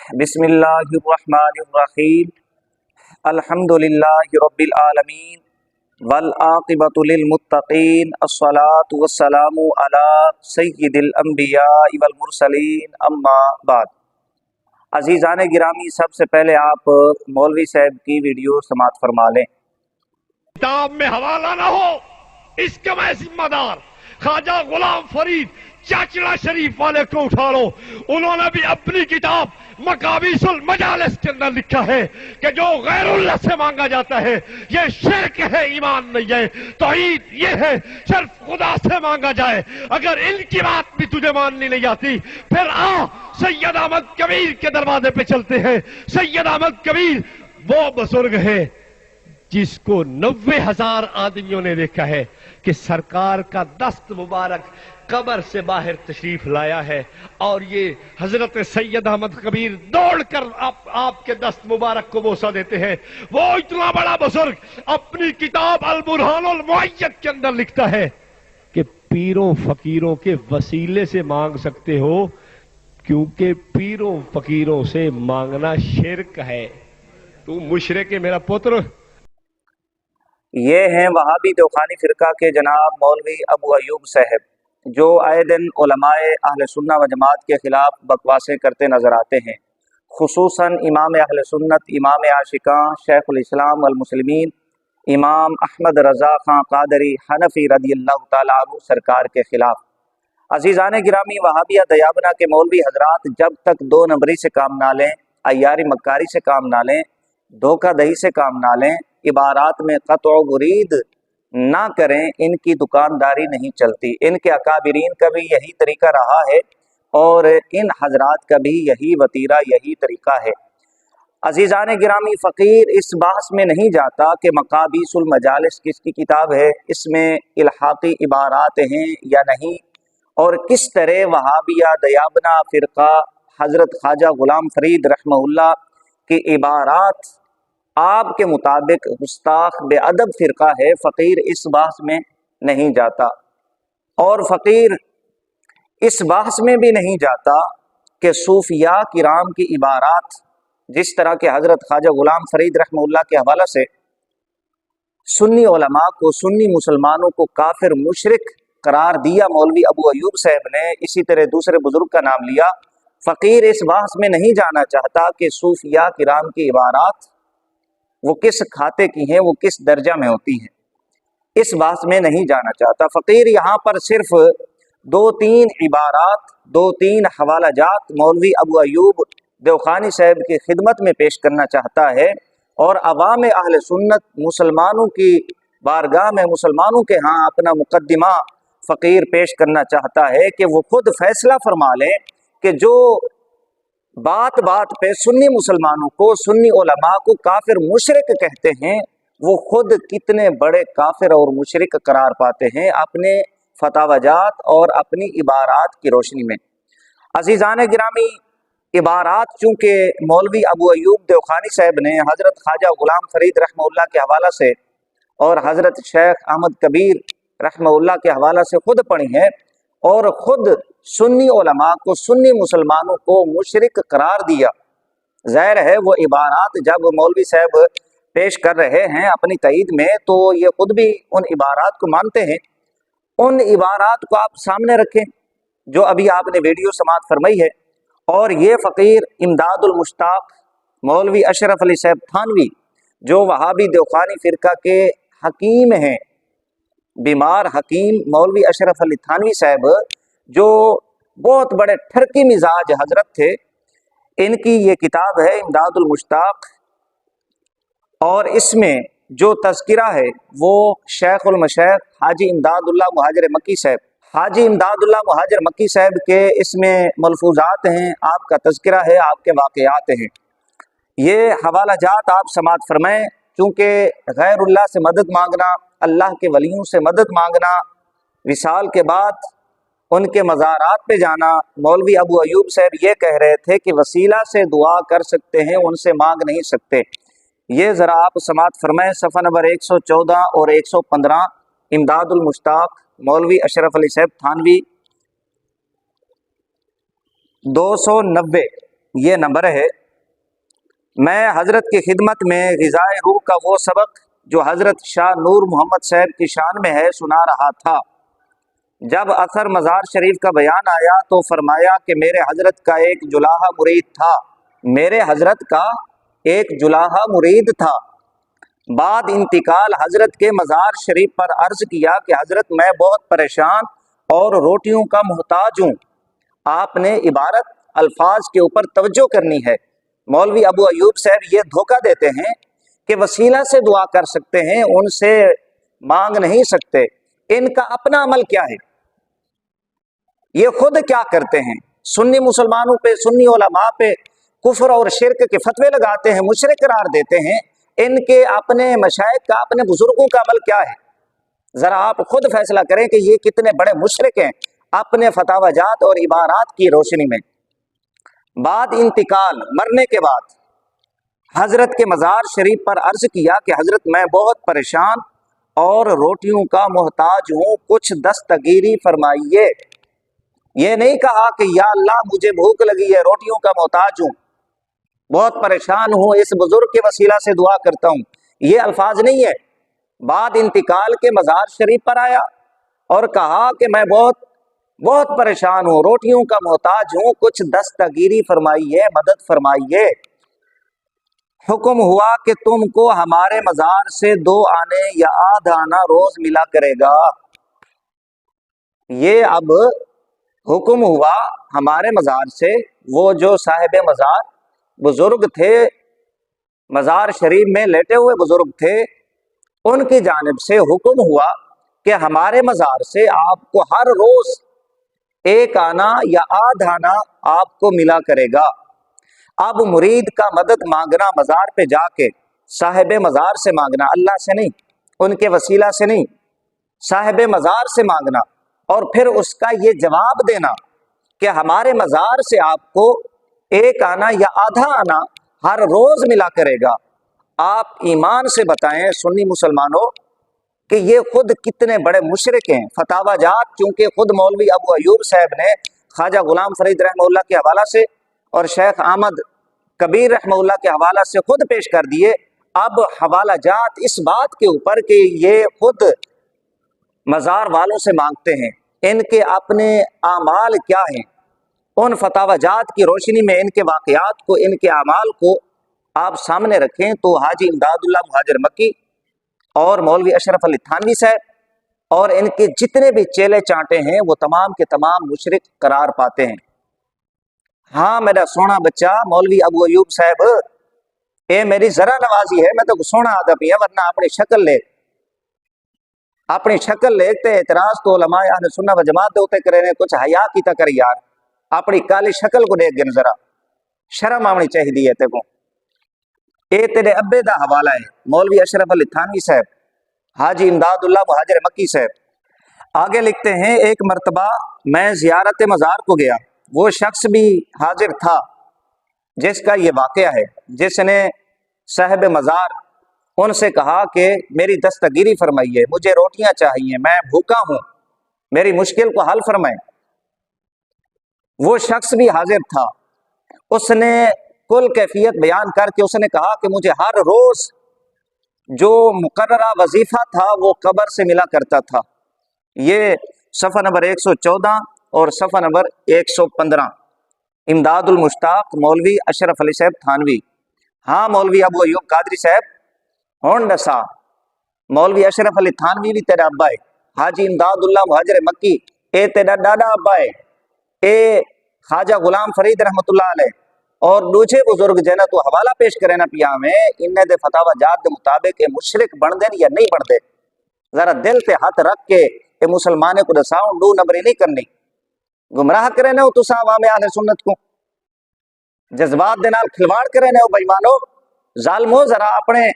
بسم اللہ الرحمن الرحیم الحمدللہ رب العالمین والعاقبۃ للمتقین الصلاۃ والسلام علی سید الانبیاء والمرسلین اما بعد۔ عزیزان گرامی، سب سے پہلے آپ مولوی صاحب کی ویڈیو سماعت فرما لیں۔ کتاب میں حوالہ نہ ہو اس کا میں ذمہ دار خواجہ غلام فرید چاچڑا شریف والے کو اٹھا لو۔ انہوں نے بھی اپنی کتاب مقابیس المجالس کے اندر لکھا ہے کہ جو غیر اللہ سے مانگا جاتا ہے یہ شرک ہے، ایمان نہیں ہے۔ توحید یہ ہے صرف خدا سے مانگا جائے۔ اگر ان کی بات بھی تجھے ماننی نہیں آتی پھر آ سید احمد کبیر کے دروازے پہ چلتے ہیں۔ سید احمد کبیر وہ بزرگ ہے جس کو 90,000 آدمیوں نے دیکھا ہے کہ سرکار کا دست مبارک قبر سے باہر تشریف لایا ہے، اور یہ حضرت سید احمد کبیر دوڑ کر آپ کے دست مبارک کو بوسہ دیتے ہیں۔ وہ اتنا بڑا بزرگ اپنی کتاب البرہان المعید کے اندر لکھتا ہے کہ پیروں فقیروں کے وسیلے سے مانگ سکتے ہو، کیونکہ پیروں فقیروں سے مانگنا شرک ہے۔ تو مشرک ہے میرا پتر۔ یہ ہیں وہابی دیوخانی فرقہ کے جناب مولوی ابو ایوب صاحب، جو آئے دن علماء اہل سنہ و جماعت کے خلاف بکواسیں کرتے نظر آتے ہیں، خصوصاً امام اہل سنت، امام عاشقاں، شیخ الاسلام والمسلمین امام احمد رضا خان قادری حنفی رضی اللہ تعالیٰ عنہ سرکار کے خلاف۔ عزیزان گرامی، وہابیہ دیابنا کے مولوی حضرات جب تک 2 نمبری سے کام نہ لیں، عیاری مکاری سے کام نہ لیں، دھوکہ دہی سے کام نہ لیں، عبارات میں قطع و برید نہ کریں، ان کی دکانداری نہیں چلتی۔ ان کے اکابرین کا بھی یہی طریقہ رہا ہے اور ان حضرات کا بھی یہی وتیرہ، یہی طریقہ ہے۔ عزیزان گرامی، فقیر اس بحث میں نہیں جاتا کہ مقابیس المجالس کس کی کتاب ہے، اس میں الحاقی عبارات ہیں یا نہیں، اور کس طرح وہابیہ دیابنا فرقہ حضرت خواجہ غلام فرید رحمہ اللہ کی عبارات آپ کے مطابق گستاخ بے ادب فرقہ ہے۔ فقیر اس بحث میں نہیں جاتا، اور فقیر اس بحث میں بھی نہیں جاتا کہ صوفیاء کرام کی عبارات جس طرح کہ حضرت خواجہ غلام فرید رحمہ اللہ کے حوالہ سے سنی علماء کو، سنی مسلمانوں کو کافر مشرک قرار دیا مولوی ابو ایوب صاحب نے، اسی طرح دوسرے بزرگ کا نام لیا۔ فقیر اس بحث میں نہیں جانا چاہتا کہ صوفیاء کرام کی عبارات وہ کس کھاتے کی ہیں، وہ کس درجہ میں ہوتی ہیں، اس بحث میں نہیں جانا چاہتا۔ فقیر یہاں پر صرف 2-3 عبارات، 2-3 حوالہ جات مولوی ابو ایوب دیوخانی صاحب کی خدمت میں پیش کرنا چاہتا ہے، اور عوام اہل سنت مسلمانوں کی بارگاہ میں، مسلمانوں کے ہاں اپنا مقدمہ فقیر پیش کرنا چاہتا ہے کہ وہ خود فیصلہ فرما لیں کہ جو بات بات پہ سنی مسلمانوں کو، سنی علماء کو کافر مشرک کہتے ہیں، وہ خود کتنے بڑے کافر اور مشرک قرار پاتے ہیں اپنے فتاوی جات اور اپنی عبارات کی روشنی میں۔ عزیزان گرامی، عبارات چونکہ مولوی ابو ایوب دیوخانی صاحب نے حضرت خواجہ غلام فرید رحمہ اللہ کے حوالہ سے اور حضرت شیخ احمد کبیر رحمہ اللہ کے حوالہ سے خود پڑھی ہیں، اور خود سنی علماء کو، سنی مسلمانوں کو مشرک قرار دیا، ظاہر ہے وہ عبارات جب مولوی صاحب پیش کر رہے ہیں اپنی تائید میں تو یہ خود بھی ان عبارات کو مانتے ہیں۔ ان عبارات کو آپ سامنے رکھیں جو ابھی آپ نے ویڈیو سماعت فرمائی ہے، اور یہ فقیر امداد المشتاق مولوی اشرف علی صاحب تھانوی، جو وہابی دیوخانی فرقہ کے حکیم ہیں، بیمار حکیم مولوی اشرف علی تھانوی صاحب، جو بہت بڑے ٹھرکی مزاج حضرت تھے، ان کی یہ کتاب ہے امداد المشتاق، اور اس میں جو تذکرہ ہے وہ شیخ المشائخ حاجی امداد اللہ مہاجر مکی صاحب، حاجی امداد اللہ مہاجر مکی صاحب کے اس میں ملفوظات ہیں، آپ کا تذکرہ ہے، آپ کے واقعات ہیں۔ یہ حوالہ جات آپ سماعت فرمائیں، چونکہ غیر اللہ سے مدد مانگنا، اللہ کے ولیوں سے مدد مانگنا، وصال کے بعد ان کے مزارات پہ جانا، مولوی ابو ایوب صاحب یہ کہہ رہے تھے کہ وسیلہ سے دعا کر سکتے ہیں، ان سے مانگ نہیں سکتے۔ یہ ذرا آپ سماعت فرمائیں، صفحہ نمبر 114 اور 115، امداد المشتاق مولوی اشرف علی صاحب تھانوی، 290 یہ نمبر ہے۔ میں حضرت کی خدمت میں غذائے روح کا وہ سبق جو حضرت شاہ نور محمد صاحب کی شان میں ہے سنا رہا تھا۔ جب اثر مزار شریف کا بیان آیا تو فرمایا کہ میرے حضرت کا ایک جلاحہ مرید تھا، میرے حضرت کا ایک جلاحہ مرید تھا۔ بعد انتقال حضرت کے مزار شریف پر عرض کیا کہ حضرت میں بہت پریشان اور روٹیوں کا محتاج ہوں۔ آپ نے عبارت الفاظ کے اوپر توجہ کرنی ہے۔ مولوی ابو ایوب صاحب یہ دھوکہ دیتے ہیں کہ وسیلہ سے دعا کر سکتے ہیں، ان سے مانگ نہیں سکتے۔ ان کا اپنا عمل کیا ہے؟ یہ خود کیا کرتے ہیں؟ سنی مسلمانوں پہ، سنی علماء پہ کفر اور شرک کے فتوے لگاتے ہیں، مشرک قرار دیتے ہیں۔ ان کے اپنے مشائخ کا، اپنے بزرگوں کا عمل کیا ہے؟ ذرا آپ خود فیصلہ کریں کہ یہ کتنے بڑے مشرک ہیں اپنے فتاوی جات اور عبارات کی روشنی میں۔ بعد انتقال، مرنے کے بعد حضرت کے مزار شریف پر عرض کیا کہ حضرت میں بہت پریشان اور روٹیوں کا محتاج ہوں، کچھ دستگیری فرمائیے۔ یہ نہیں کہا کہ یا اللہ مجھے بھوک لگی ہے، روٹیوں کا محتاج ہوں، بہت پریشان ہوں، اس بزرگ کے وسیلہ سے دعا کرتا ہوں، یہ الفاظ نہیں ہے۔ بعد انتقال کے مزار شریف پر آیا اور کہا کہ میں بہت پریشان ہوں، روٹیوں کا محتاج ہوں، کچھ دستگیری فرمائیے، مدد فرمائیے۔ حکم ہوا کہ تم کو ہمارے مزار سے 2 آنے یا آدھ آنا روز ملا کرے گا۔ یہ اب حکم ہوا ہمارے مزار سے، وہ جو صاحب مزار بزرگ تھے، مزار شریف میں لیٹے ہوئے بزرگ تھے، ان کی جانب سے حکم ہوا کہ ہمارے مزار سے آپ کو ہر روز 1 آنا یا آدھ آنا آپ کو ملا کرے گا۔ اب مرید کا مدد مانگنا مزار پہ جا کے، صاحب مزار سے مانگنا، اللہ سے نہیں، ان کے وسیلہ سے نہیں، صاحب مزار سے مانگنا، اور پھر اس کا یہ جواب دینا کہ ہمارے مزار سے آپ کو 1 آنا یا آدھا آنا ہر روز ملا کرے گا۔ آپ ایمان سے بتائیں سنی مسلمانوں کہ یہ خود کتنے بڑے مشرک ہیں۔ فتاوی جات چونکہ خود مولوی ابو ایوب صاحب نے خواجہ غلام فرید رحمہ اللہ کے حوالہ سے اور شیخ احمد کبیر رحمہ اللہ کے حوالہ سے خود پیش کر دیے، اب حوالہ جات اس بات کے اوپر کہ یہ خود مزار والوں سے مانگتے ہیں، ان کے اپنے اعمال کیا ہیں، ان فتاوی جات کی روشنی میں ان کے واقعات کو، ان کے اعمال کو آپ سامنے رکھیں تو حاجی امداد اللہ مہاجر مکی اور مولوی اشرف علی تھانوی صاحب اور ان کے جتنے بھی چیلے چانٹے ہیں وہ تمام کے تمام مشرک قرار پاتے ہیں۔ ہاں میرا سونا بچہ مولوی ابو ایوب صاحب، اے میری ذرا نوازی ہے، میں تو سونا آدھا پیا، ورنہ اپنی شکل لے، اپنی شکل لیتے اعتراض تو علماء اہل سنت و جماعت ہوتے کرے نے، کچھ حیا کی تا کر یار، اپنی کالی شکل کو دیکھ گن، ذرا شرم آنی چاہیے ہے تے کو۔ اے تیرے ابے دا حوالہ ہے، مولوی اشرف علی تھانوی صاحب، حاجی امداد اللہ مہاجر مکی صاحب۔ آگے لکھتے ہیں ایک مرتبہ میں زیارت مزار کو گیا، وہ شخص بھی حاضر تھا جس کا یہ واقعہ ہے، جس نے صاحب مزار ان سے کہا کہ میری دستگیری فرمائیے، مجھے روٹیاں چاہیے، میں بھوکا ہوں، میری مشکل کو حل فرمائیں۔ وہ شخص بھی حاضر تھا، اس نے کل کیفیت بیان کر کے اس نے کہا کہ مجھے ہر روز جو مقررہ وظیفہ تھا وہ قبر سے ملا کرتا تھا۔ یہ صفحہ نمبر 114 اور صفحہ نمبر 115، امداد المشتاق مولوی اشرف علی صاحب تھانوی۔ ہاں مولوی ابو ایوب قادری صاحب ہون دسا، مولوی اشرف علی تھانوی بھی تیرا ابا ہے، حاجی امداد اللہ مہاجر مکی اے تیرا ڈاڈا ابا ہے، اے خواجہ غلام فرید رحمت اللہ علیہ اور دوسرے بزرگ جنہ تو حوالہ پیش کرے نا پیا میں انہیں دے فتاوی جات دے مطابق مشرک بن دے یا نہیں بن دے، ذرا دل تے ہاتھ رکھ کے اے مسلمانے کو دساؤں، 2 نمبری نہیں کرنی، گمراہ کرے نہ تساں عوام اہل سنت کو، جذبات دے نال کھلواڑ کرے نہ بےایمانو، ظالمو، ذرا اپنے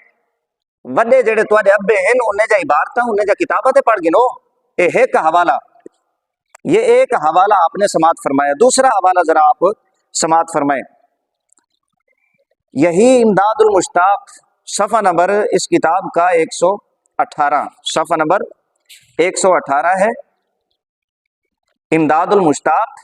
وڈے جڑے تواڈے ابے ہیں انہیں جا عبارتاں انہیں جا کتاباں تے پڑھ گنو۔ اے ایک حوالہ، یہ ایک حوالہ آپ نے سماعت فرمایا، دوسرا حوالہ ذرا آپ سماعت فرمائیں۔ یہی امداد المشتاق صفحہ نمبر اس کتاب کا 118، صفحہ نمبر 118 ہے، امداد المشتاق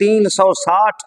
360